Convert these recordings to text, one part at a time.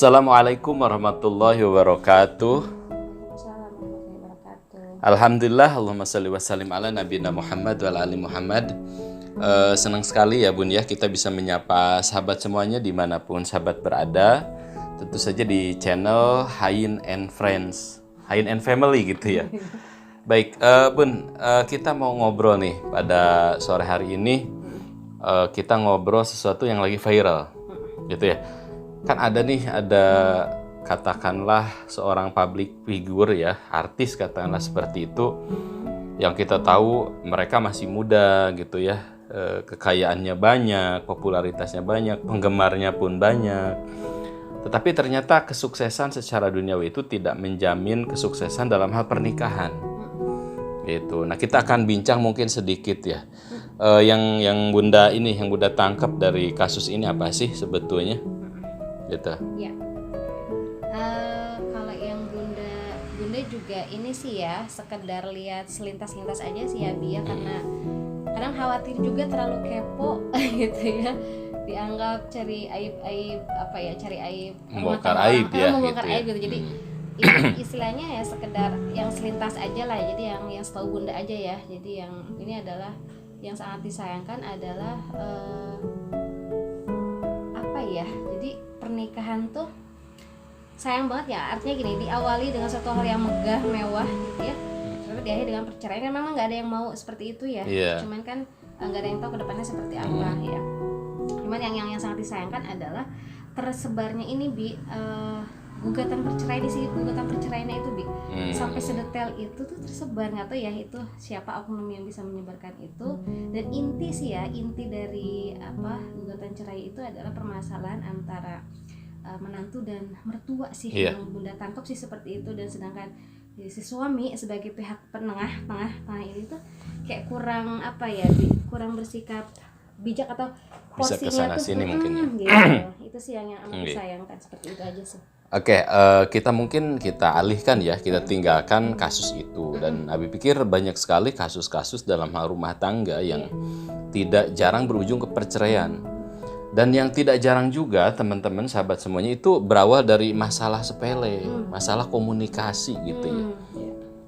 Assalamualaikum warahmatullahi wabarakatuh. Waalaikumsalam warahmatullahi wabarakatuh. Alhamdulillah, Allahumma salli wa sallim ala nabiyina Muhammad wa ala ali Muhammad. Senang sekali ya Bun ya, kita bisa menyapa sahabat semuanya dimanapun sahabat berada. Tentu saja di channel Hayin and Friends, Hayin and Family gitu ya. Baik Bun, kita mau ngobrol nih pada sore hari ini. Kita ngobrol sesuatu yang lagi viral gitu ya. Kan ada katakanlah seorang public figure ya, artis katakanlah seperti itu, yang kita tahu mereka masih muda gitu ya, kekayaannya banyak, popularitasnya banyak, penggemarnya pun banyak. Tetapi ternyata kesuksesan secara duniawi itu tidak menjamin kesuksesan dalam hal pernikahan gitu. Nah, kita akan bincang mungkin sedikit ya. Yang Bunda tangkap dari kasus ini apa sih sebetulnya? Gitu. Ya, kalau yang bunda juga ini sih ya, sekedar lihat selintas-lintas aja sih ya Bi ya, karena kadang khawatir juga terlalu kepo gitu ya, dianggap cari aib cari aib, Membongkar aib ya, membongkar gitu aib ya. gitu. Jadi ini istilahnya ya sekedar yang selintas aja lah, jadi yang setahu Bunda aja ya. Jadi yang ini adalah yang sangat disayangkan adalah jadi pernikahan tuh sayang banget ya, artinya gini, diawali dengan suatu hal yang megah mewah gitu ya, terus diakhiri dengan perceraian. Kan memang nggak ada yang mau seperti itu ya, cuman kan nggak ada yang tahu kedepannya seperti apa ya. Cuman yang sangat disayangkan adalah tersebarnya ini gugatan perceraiannya itu Bi, sampai sedetail itu tuh tersebar. Nggak tahu ya itu siapa oknum yang bisa menyebarkan itu. Dan inti dari gugatan cerai itu adalah permasalahan antara menantu dan mertua sih, yang Bunda tangkap sih seperti itu. Dan sedangkan si suami sebagai pihak tengah ini tuh kayak kurang bersikap bijak, atau porsinya tuh sini mungkin ya. Gitu. Itu sih yang amat disayangkan, seperti itu aja sih. Oke, kita alihkan ya, kita tinggalkan kasus itu. Dan Abi pikir banyak sekali kasus-kasus dalam hal rumah tangga yang tidak jarang berujung ke perceraian. Dan yang tidak jarang juga teman-teman sahabat semuanya itu berawal dari masalah sepele, masalah komunikasi gitu ya.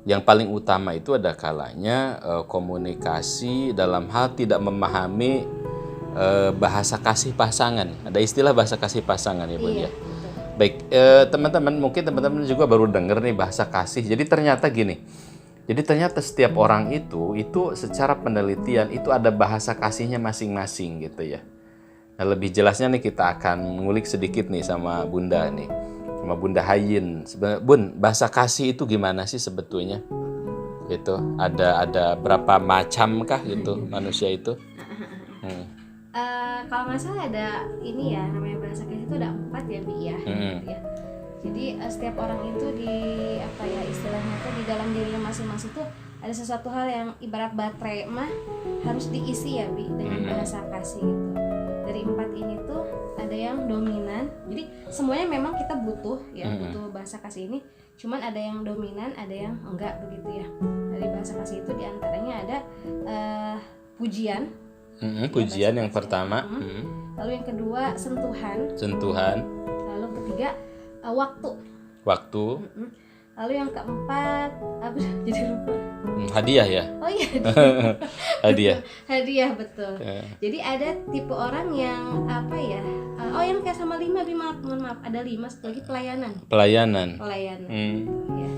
Yang paling utama itu ada kalanya komunikasi dalam hal tidak memahami bahasa kasih pasangan. Ada istilah bahasa kasih pasangan ya Bun ya. Baik, teman-teman juga baru dengar nih bahasa kasih. Jadi ternyata setiap orang itu secara penelitian itu ada bahasa kasihnya masing-masing gitu ya. Nah, lebih jelasnya nih kita akan mengulik sedikit nih sama Bunda nih, sama Bunda Hayin. Bun, bahasa kasih itu gimana sih sebetulnya? Gitu. Ada berapa macam kah gitu manusia itu? Kalau nggak salah ada ini ya, namanya bahasa kasih itu ada 4 ya Bi ya, gitu ya. Jadi setiap orang itu istilahnya tuh di dalam dirinya masing-masing tuh ada sesuatu hal yang ibarat baterai mah harus diisi ya Bi dengan bahasa kasih gitu. Dari 4 ini tuh ada yang dominan, jadi semuanya memang kita butuh bahasa kasih ini. Cuman ada yang dominan, ada yang enggak begitu ya. Dari bahasa kasih itu diantaranya ada pujian. Pujian yang pertama. Lalu yang kedua sentuhan. Lalu ketiga waktu. Lalu yang keempat jadi lupa. Hadiah ya. Oh iya, hadiah betul. Jadi ada tipe orang yang yang kayak sama 5 mohon maaf, ada 5. Satu lagi pelayanan. Ya.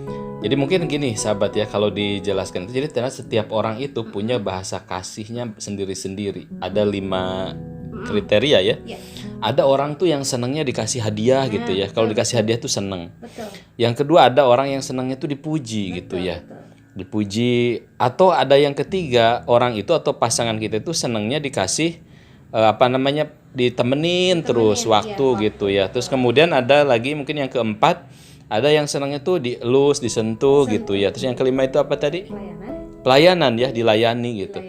Jadi mungkin gini sahabat ya, kalau dijelaskan itu, jadi ternyata setiap orang itu punya bahasa kasihnya sendiri-sendiri. Ada 5 kriteria ya. Ada orang tuh yang senangnya dikasih hadiah gitu ya. Kalau dikasih hadiah tuh seneng. Betul. Yang kedua ada orang yang senangnya tuh dipuji gitu ya. Dipuji. Atau ada yang ketiga, orang itu atau pasangan kita itu senangnya dikasih ditemenin terus waktu gitu ya. Terus kemudian ada lagi mungkin yang keempat, ada yang senangnya tuh dielus, disentuh gitu ya. Terus yang kelima itu apa tadi? Pelayanan ya, dilayani gitu.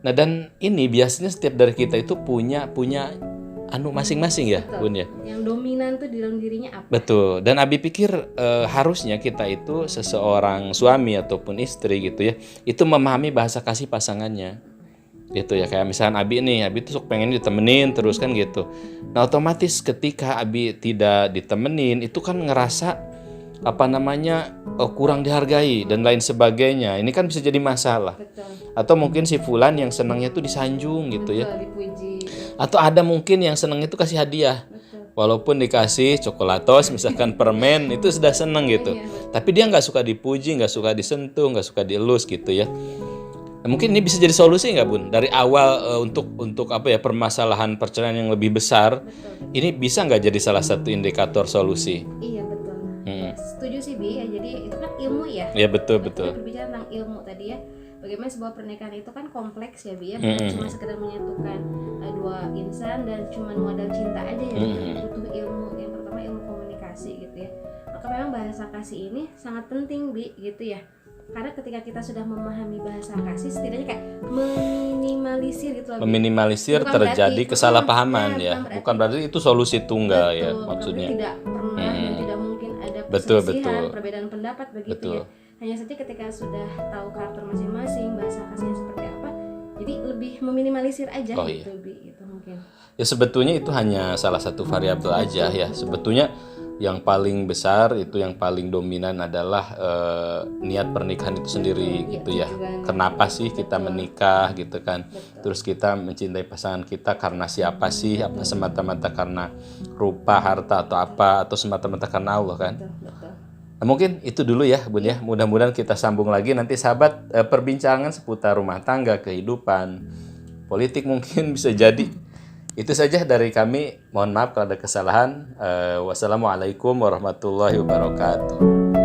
Nah, dan ini biasanya setiap dari kita itu punya masing-masing ya, Betul. Bun ya. Yang dominan tuh di dalam dirinya apa? Betul. Dan Abi pikir harusnya kita itu seseorang suami ataupun istri gitu ya, itu memahami bahasa kasih pasangannya. gitu ya. Kayak misalnya Abi tuh sok pengen ditemenin terus kan gitu. Nah otomatis ketika Abi tidak ditemenin itu kan ngerasa kurang dihargai dan lain sebagainya. Ini kan bisa jadi masalah. Betul. Atau mungkin si fulan yang senangnya tuh disanjung gitu ya. Dipuji. Atau ada mungkin yang senangnya tuh kasih hadiah. Walaupun dikasih coklatos misalkan permen itu sudah seneng gitu. Tapi dia nggak suka dipuji, nggak suka disentuh, nggak suka dielus gitu ya. Nah, mungkin ini bisa jadi solusi nggak Bun? Dari awal untuk permasalahan perceraian yang lebih besar, ini bisa nggak jadi salah satu indikator solusi? Iya betul. Setuju sih Bi ya. Jadi itu kan ilmu ya. Iya betul. Kita berbicara tentang ilmu tadi ya. Bagaimana sebuah pernikahan itu kan kompleks ya Bi ya. Bukan cuma sekedar menyatukan dua insan dan cuma modal cinta aja ya. Butuh ilmu. Yang pertama ilmu komunikasi gitu ya. Maka memang bahasa kasih ini sangat penting Bi gitu ya. Karena ketika kita sudah memahami bahasa kasih, setidaknya kayak meminimalisir gitu loh. Meminimalisir terjadi kesalahpahaman ya. Bukan berarti itu solusi tunggal ya maksudnya. Tidak pernah dan tidak mungkin ada perselisihan, perbedaan pendapat begitu ya. Hanya saja ketika sudah tahu karakter masing-masing, bahasa kasihnya seperti apa, jadi lebih meminimalisir aja gitu Bi, itu mungkin. Ya sebetulnya itu hanya salah satu variabel aja ya. Sebetulnya yang paling besar itu yang paling dominan adalah niat pernikahan itu sendiri gitu ya. Kenapa sih kita menikah gitu kan? Terus kita mencintai pasangan kita karena siapa sih? Apa semata-mata karena rupa, harta atau apa? Atau semata-mata karena Allah kan? Nah, mungkin itu dulu ya Bun ya. Mudah-mudahan kita sambung lagi nanti sahabat perbincangan seputar rumah tangga, kehidupan, politik mungkin bisa jadi. Itu saja dari kami. Mohon maaf kalau ada kesalahan. Wassalamualaikum warahmatullahi wabarakatuh.